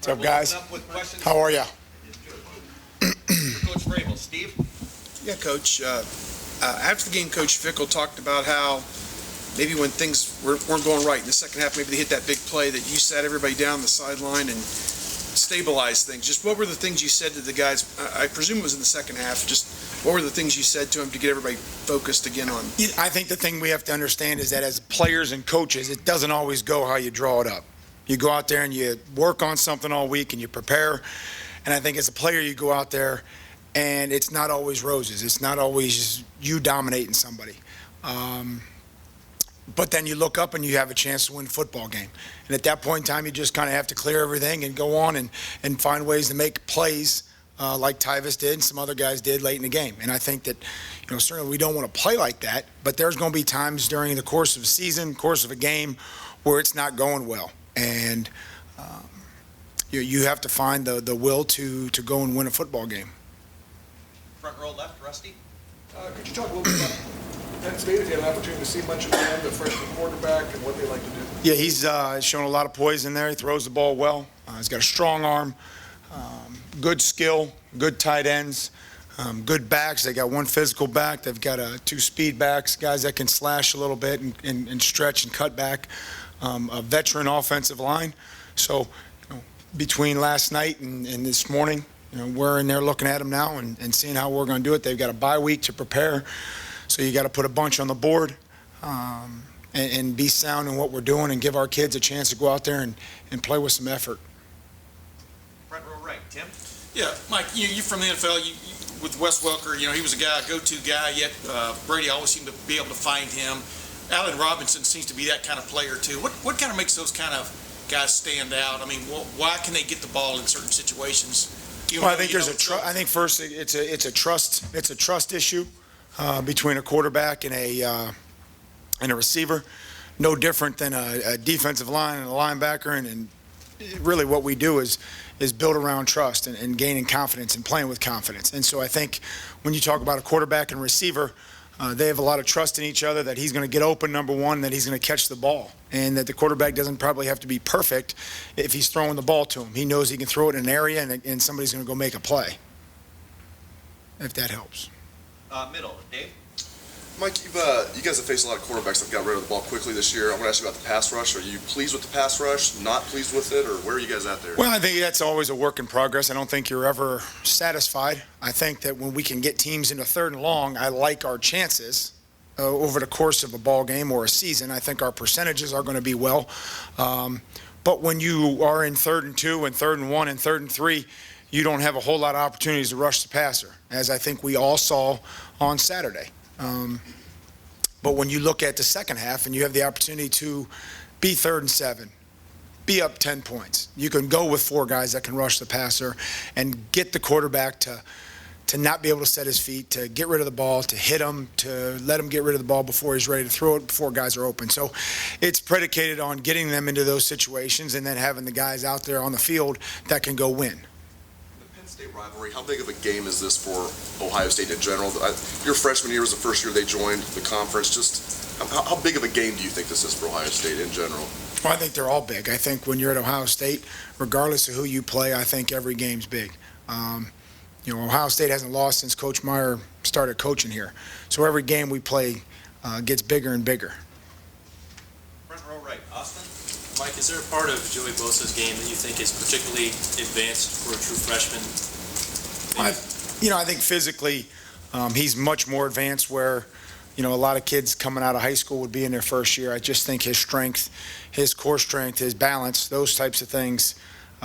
What's up, guys? How are ya? Coach Vrabel, Steve? Yeah, Coach. After the game, Coach Fickle talked about how maybe when things weren't going right in the second half, maybe they hit that big play that you sat everybody down the sideline and stabilized things. Just what were the things you said to the guys? I presume it was in the second half. Just what were the things you said to them to get everybody focused again on? I think the thing we have to understand is that as players and coaches, it doesn't always go how you draw it up. You go out there and you work on something all week and you prepare. And I think as a player, you go out there and it's not always roses. It's not always you dominating somebody. But then you look up and you have a chance to win a football game. And at that point in time, you just kind of have to clear everything and go on and find ways to make plays like Tyvis did and some other guys did late in the game. And I think that, certainly we don't want to play like that, but there's going to be times during the course of a season, course of a game, where it's not going well. And you have to find the will to go and win a football game. Front row left, Rusty? Could you talk a little bit about Penn State, if you had an opportunity to see much of them, the freshman quarterback, and what they like to do? Yeah, he's shown a lot of poise in there. He throws the ball well. He's got a strong arm, good skill, good tight ends, good backs. They got one physical back. They've got two speed backs, guys that can slash a little bit and stretch and cut back. A veteran offensive line. So between last night and this morning, we're in there looking at them now and seeing how we're going to do it. They've got a bye week to prepare. So you got to put a bunch on the board and be sound in what we're doing and give our kids a chance to go out there and play with some effort. Front row right, Tim? Yeah, Mike, you from the NFL, with Wes Welker, he was a go-to guy, yet Brady always seemed to be able to find him. Allen Robinson seems to be that kind of player too. What kind of makes those kind of guys stand out? I mean, why can they get the ball in certain situations? Well, I think I think first it's a trust issue between a quarterback and a receiver. No different than a defensive line and a linebacker, and really what we do is build around trust and gaining confidence and playing with confidence. And so I think when you talk about a quarterback and receiver, they have a lot of trust in each other that he's going to get open, number one, that he's going to catch the ball, and that the quarterback doesn't probably have to be perfect if he's throwing the ball to him. He knows he can throw it in an area, and somebody's going to go make a play, if that helps. Middle, Dave? Mike, you guys have faced a lot of quarterbacks that got rid of the ball quickly this year. I'm going to ask you about the pass rush. Are you pleased with the pass rush, not pleased with it, or where are you guys at there? Well, I think that's always a work in progress. I don't think you're ever satisfied. I think that when we can get teams into third and long, I like our chances over the course of a ball game or a season. I think our percentages are going to be well. But when you are in 3rd and 2 and 3rd and 1 and 3rd and 3, you don't have a whole lot of opportunities to rush the passer, as I think we all saw on Saturday. But when you look at the second half and you have the opportunity to be 3rd and 7, be up 10 points, you can go with 4 guys that can rush the passer and get the quarterback to not be able to set his feet, to get rid of the ball, to hit him, to let him get rid of the ball before he's ready to throw it, before guys are open. So it's predicated on getting them into those situations and then having the guys out there on the field that can go win. State rivalry, how big of a game is this for Ohio State in general? Your freshman year was the first year they joined the conference. Just how big of a game do you think this is for Ohio State in general? Well, I think they're all big. I think when you're at Ohio State, regardless of who you play, I think every game's big. Ohio State hasn't lost since Coach Meyer started coaching here. So every game we play gets bigger and bigger. Front row right, Austin? Mike, is there a part of Joey Bosa's game that you think is particularly advanced for a true freshman? I think physically he's much more advanced where, a lot of kids coming out of high school would be in their first year. I just think his strength, his core strength, his balance, those types of things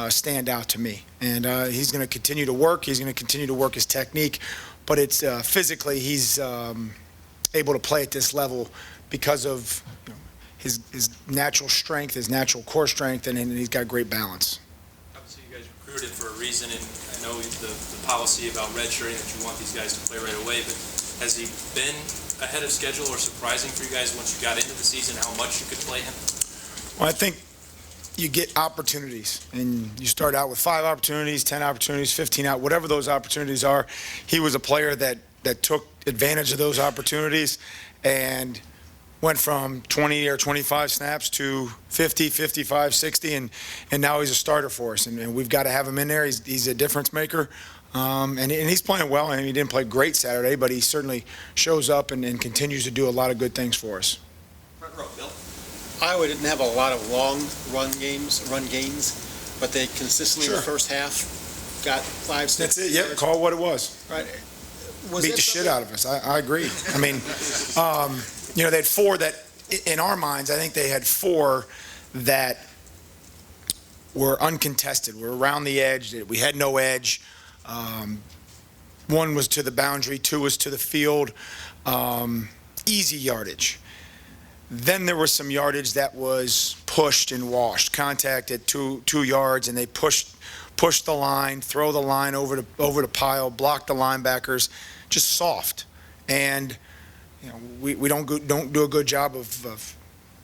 stand out to me. And he's going to continue to work. He's going to continue to work his technique. But it's physically he's able to play at this level because of his natural strength, his natural core strength, and he's got great balance. Obviously, you guys recruited for a reason, and I know the policy about redshirting that you want these guys to play right away, but has he been ahead of schedule or surprising for you guys once you got into the season, how much you could play him? Well, I think you get opportunities, and you start out with 5 opportunities, 10 opportunities, 15 out, whatever those opportunities are. He was a player that took advantage of those opportunities and went from 20 or 25 snaps to 50, 55, 60, and now he's a starter for us. And we've got to have him in there. He's a difference maker. And he's playing well. I mean, he didn't play great Saturday, but he certainly shows up and continues to do a lot of good things for us. Front row, Bill. Iowa didn't have a lot of long run gains, but they consistently in the Sure. first half got 5, 6. That's it. Yep. Call it what it was. Right. Was Beat that the shit something- out of us. I agree. I mean, they had 4 that, in our minds, I think they had 4 that were uncontested. We're around the edge. We had no edge. 1 was to the boundary, 2 was to the field. Easy yardage. Then there was some yardage that was pushed and washed. Contact at 2 yards, and they push the line, throw the line over the pile, block the linebackers, just soft. And we don't do a good job of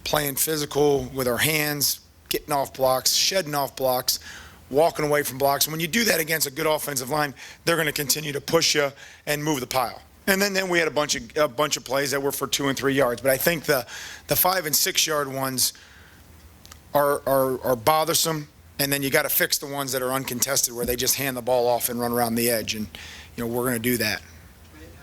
playing physical with our hands, getting off blocks, shedding off blocks, walking away from blocks. And when you do that against a good offensive line, they're going to continue to push you and move the pile. And then we had a bunch of plays that were for 2 and 3 yards. But I think the 5 and 6 yard ones are bothersome. And then you got to fix the ones that are uncontested, where they just hand the ball off and run around the edge. And we're going to do that.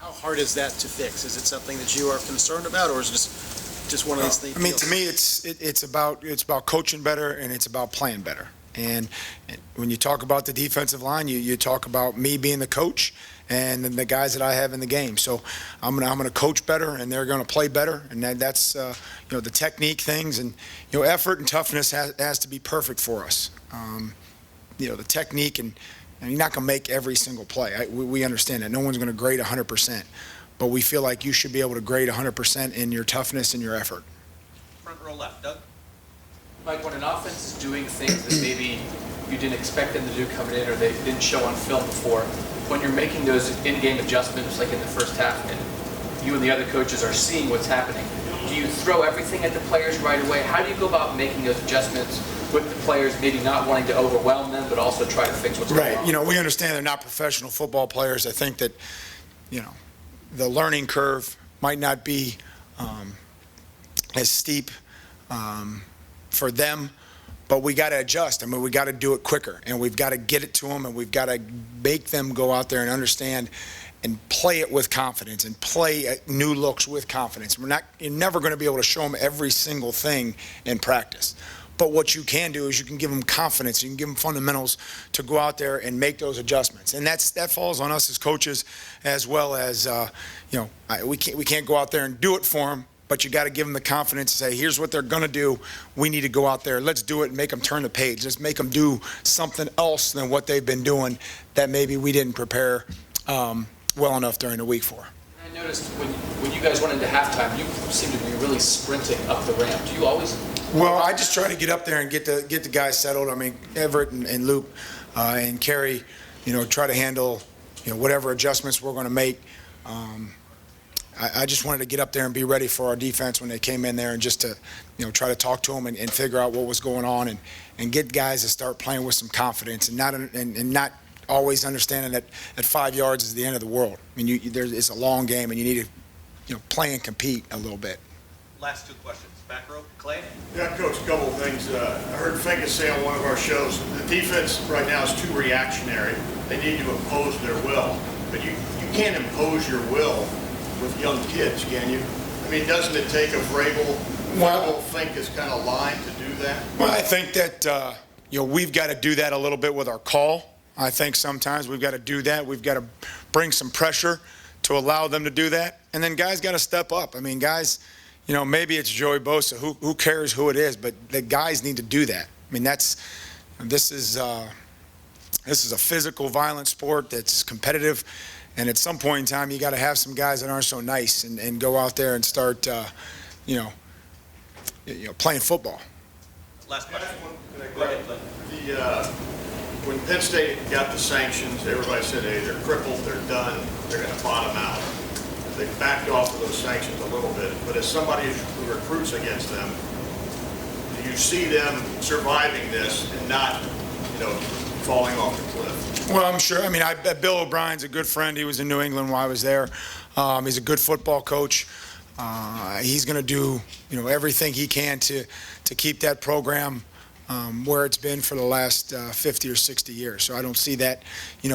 How hard is that to fix? Is it something that you are concerned about, or is it just one of these things? I mean, to me, it's about coaching better, and it's about playing better. And when you talk about the defensive line, you talk about me being the coach and then the guys that I have in the game. So I'm gonna coach better, and they're gonna play better, and that's the technique things, and effort and toughness has to be perfect for us. The technique, and you're not gonna make every single play. We understand that. No one's gonna grade 100%, but we feel like you should be able to grade 100% in your toughness and your effort. Front row left, Doug. Mike, when an offense is doing things that maybe you didn't expect them to do coming in, or they didn't show on film before, when you're making those in-game adjustments, like in the first half, and you and the other coaches are seeing what's happening, do you throw everything at the players right away? How do you go about making those adjustments with the players, maybe not wanting to overwhelm them, but also try to fix what's going on? Right. We understand they're not professional football players. I think that, the learning curve might not be as steep for them, but we got to adjust. I mean, we got to do it quicker, and we've got to get it to them, and we've got to make them go out there and understand and play it with confidence and play new looks with confidence. You're never going to be able to show them every single thing in practice. But what you can do is you can give them confidence. You can give them fundamentals to go out there and make those adjustments. And that falls on us as coaches, as well as, we can't go out there and do it for them, but you got to give them the confidence to say, here's what they're going to do. We need to go out there. Let's do it and make them turn the page. Let's make them do something else than what they've been doing that maybe we didn't prepare well enough during the week for. I noticed when you guys went into halftime, you seemed to be really sprinting up the ramp. Do you always? Well, I just try to get up there and get the guys settled. I mean, Everett and Luke and Kerry, try to handle, whatever adjustments we're going to make. I just wanted to get up there and be ready for our defense when they came in there, and just to, try to talk to them and figure out what was going on, and get guys to start playing with some confidence, and not always understanding that at 5 yards is the end of the world. I mean, it's a long game, and you need to, play and compete a little bit. Last 2 questions. Back row, Clay. Yeah, Coach, a couple of things. I heard Finkus say on one of our shows, the defense right now is too reactionary. They need to impose their will. But you can't impose your will with young kids, can you? I mean, doesn't it take a Vrabel, Finkus kind of line to do that? Well, I think that, we've got to do that a little bit with our call. I think sometimes we've got to do that. We've got to bring some pressure to allow them to do that. And then guys got to step up. I mean, guys, maybe it's Joey Bosa. Who cares who it is? But the guys need to do that. I mean, this is a physical, violent sport that's competitive. And at some point in time, you got to have some guys that aren't so nice and go out there and start, playing football. Last question. Go ahead. When Penn State got the sanctions, everybody said, hey, they're crippled, they're done, they're going to bottom out. They backed off of those sanctions a little bit, but as somebody who recruits against them, do you see them surviving this and not, falling off the cliff? Well, I'm sure. I mean, Bill O'Brien's a good friend. He was in New England while I was there. He's a good football coach. He's going to do, everything he can to keep that program where it's been for the last 50 or 60 years. So I don't see that,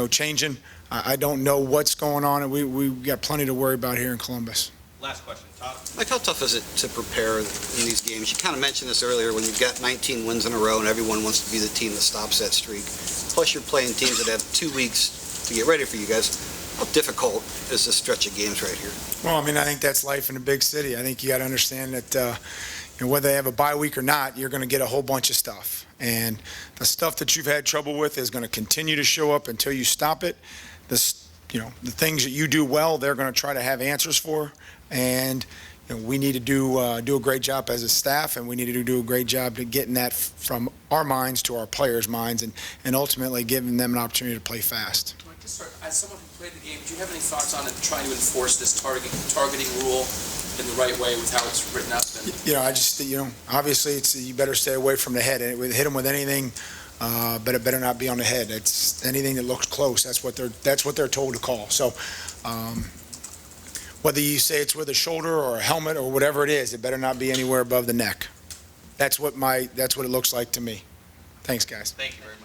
changing. I don't know what's going on, and we've got plenty to worry about here in Columbus. Last question, Todd. Mike, how tough is it to prepare in these games? You kind of mentioned this earlier, when you've got 19 wins in a row and everyone wants to be the team that stops that streak. Plus, you're playing teams that have 2 weeks to get ready for you guys. How difficult is this stretch of games right here? Well, I think that's life in a big city. I think you got to understand that whether they have a bye week or not, you're going to get a whole bunch of stuff. And the stuff that you've had trouble with is going to continue to show up until you stop it. The things that you do well, they're going to try to have answers for. And we need to do a great job as a staff, and we need to do a great job to getting that from our minds to our players' minds, and ultimately giving them an opportunity to play fast. As someone who played the game, do you have any thoughts on trying to enforce this targeting rule in the right way with how it's written up? Obviously, you better stay away from the head. And hit them with anything, but it better not be on the head. It's anything that looks close. That's what they're told to call. So, whether you say it's with a shoulder or a helmet or whatever it is, it better not be anywhere above the neck. That's what it looks like to me. Thanks, guys. Thank you very much.